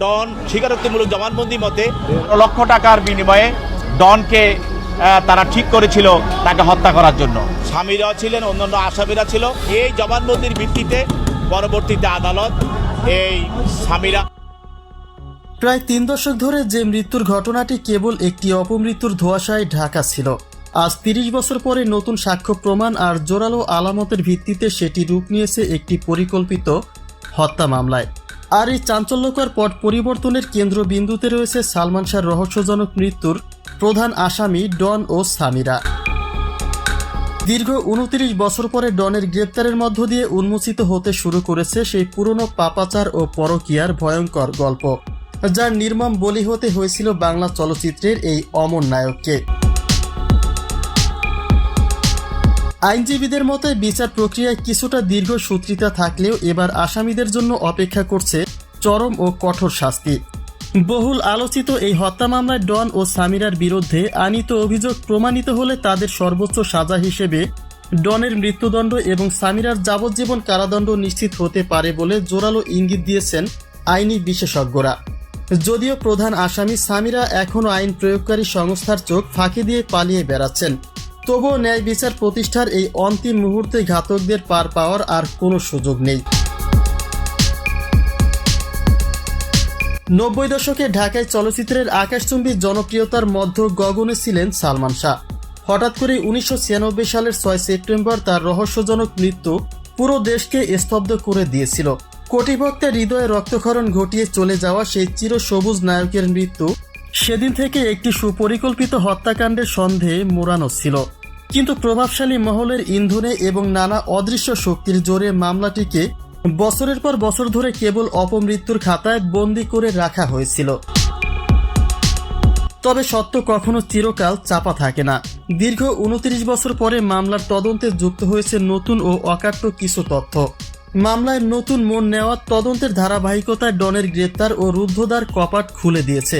ডন স্বীকারোক্তিমূলক জবানবন্দি মতে লক্ষ টাকার বিনিময়ে ডনকে তারা ঠিক করেছিল তাকে হত্যা করার জন্য। স্বামীরা ছিলেন, অন্যান্য আসামিরা ছিল। এই জবানবন্দির ভিত্তিতে পরবর্তীতে আদালত এই স্বামীরা প্রায় ৩ দশক ধরে যে মৃত্যুর ঘটনাটি কেবল একটি অপমৃত্যুর ধোঁয়াশায় ঢাকা ছিল, আজ ৩০ বছর পরে নতুন সাক্ষ্য প্রমাণ আর জোরালো আলামতের ভিত্তিতে সেটি রূপ নিয়েছে একটি পরিকল্পিত হত্যা মামলায়। আর এই চাঞ্চল্যকর পট পরিবর্তনের কেন্দ্রবিন্দুতে রয়েছে সালমান শাহর রহস্যজনক মৃত্যুর প্রধান আসামি ডন ও সামিরা। দীর্ঘ ২৯ বছর পরে ডনের গ্রেপ্তারের মধ্য দিয়ে উন্মোচিত হতে শুরু করেছে সেই পুরনো পাপাচার ও পরকীয়ার ভয়ঙ্কর গল্প, যার নির্মম বলি হতে হয়েছিল বাংলা চলচ্চিত্রের এই অমর নায়ককে। আইনজীবীদের মতে বিচার প্রক্রিয়ায় কিছুটা দীর্ঘসূত্রিতা থাকলেও এবার আসামিদের জন্য অপেক্ষা করছে চরম ও কঠোর শাস্তি। বহুল আলোচিত এই হত্যা মামলায় ডন ও সামিরার বিরুদ্ধে আনীত অভিযোগ প্রমাণিত হলে তাদের সর্বোচ্চ সাজা হিসেবে ডনের মৃত্যুদণ্ড এবং সামিরার যাবজ্জীবন কারাদণ্ড নিশ্চিত হতে পারে বলে জোরালো ইঙ্গিত দিয়েছেন আইনি বিশেষজ্ঞরা। যদিও প্রধান আসামি সামিরা এখনও আইন প্রয়োগকারী সংস্থার চোখ ফাঁকি দিয়ে পালিয়ে বেড়াচ্ছেন, তবুও ন্যায় বিচার প্রতিষ্ঠার এই অন্তিম মুহূর্তে ঘাতকদের পার পাওয়ার আর কোনো সুযোগ নেই। ৯০ দশকে ঢাকায় চলচ্চিত্রের আকাশচুম্বী জনপ্রিয়তার মধ্য গগনে ছিলেন সালমান শাহ। হঠাৎ করে ১৯৯৬ সালের ৬ সেপ্টেম্বর তার রহস্যজনক মৃত্যু পুরো দেশকে স্তব্ধ করে দিয়েছিল। কোটি ভক্তের হৃদয়ে রক্তক্ষরণ ঘটিয়ে চলে যাওয়া সেই চিরসবুজ নায়কের মৃত্যু সেদিন থেকে একটি সুপরিকল্পিত হত্যাকাণ্ডের সন্দেহে মোড়ানো ছিল। কিন্তু প্রভাবশালী মহলের ইন্ধনে এবং নানা অদৃশ্য শক্তির জোরে মামলাটিকে বছরের পর বছর ধরে কেবল অপমৃত্যুর খাতায় বন্দী করে রাখা হয়েছিল। তবে সত্য কখনো চিরকাল চাপা থাকে না। দীর্ঘ ২৯ বছর পরে মামলার তদন্তে যুক্ত হয়েছে নতুন ও অকাট্য কিছু তথ্য। মামলায় নতুন মন নেওয়া তদন্তের ধারাবাহিকতায় ডনের গ্রেপ্তার ও রুদ্ধদ্বার কপাট খুলে দিয়েছে।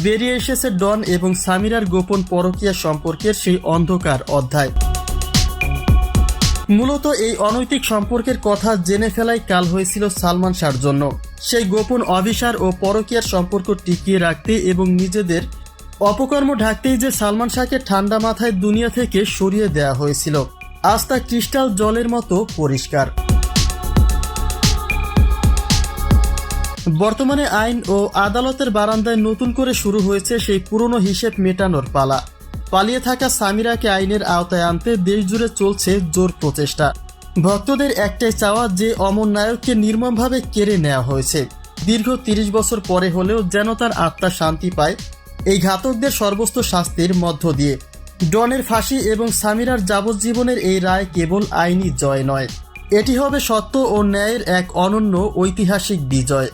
বেরিয়ে এসেছে ডন এবং সামিরার গোপন পরকীয়া সম্পর্কের সেই অন্ধকার অধ্যায়। মূলত এই অনৈতিক সম্পর্কের কথা জেনে ফেলাই কাল হয়েছিল সালমান শাহর জন্য। সেই গোপন অভিসার ও পরকীয়ার সম্পর্ক টিকিয়ে রাখতে এবং নিজেদের অপকর্ম ঢাকতেই যে সালমান শাহকে ঠান্ডা মাথায় দুনিয়া থেকে সরিয়ে দেওয়া হয়েছিল, আজ তা ক্রিস্টাল জলের মতো পরিষ্কার। বর্তমানে আইন ও আদালতের বারান্দায় নতুন করে শুরু হয়েছে সেই পুরনো হিসেব মেটানোর পালা। পালিয়ে থাকা সামিরাকে আইনের আওতায় আনতে দেশজুড়ে চলছে জোর প্রচেষ্টা। ভক্তদের একটাই চাওয়া যে অমর নায়ককে নির্মমভাবে কেড়ে নেওয়া হয়েছে, দীর্ঘ ৩০ বছর পরে হলেও যেন তার আত্মা শান্তি পায় এই ঘাতকদের সর্বোচ্চ শাস্তির মধ্য দিয়ে। ডনের ফাঁসি এবং সামিরার যাবজ্জীবনের এই রায় কেবল আইনি জয় নয়, এটি হবে সত্য ও ন্যায়ের এক অনন্য ঐতিহাসিক বিজয়।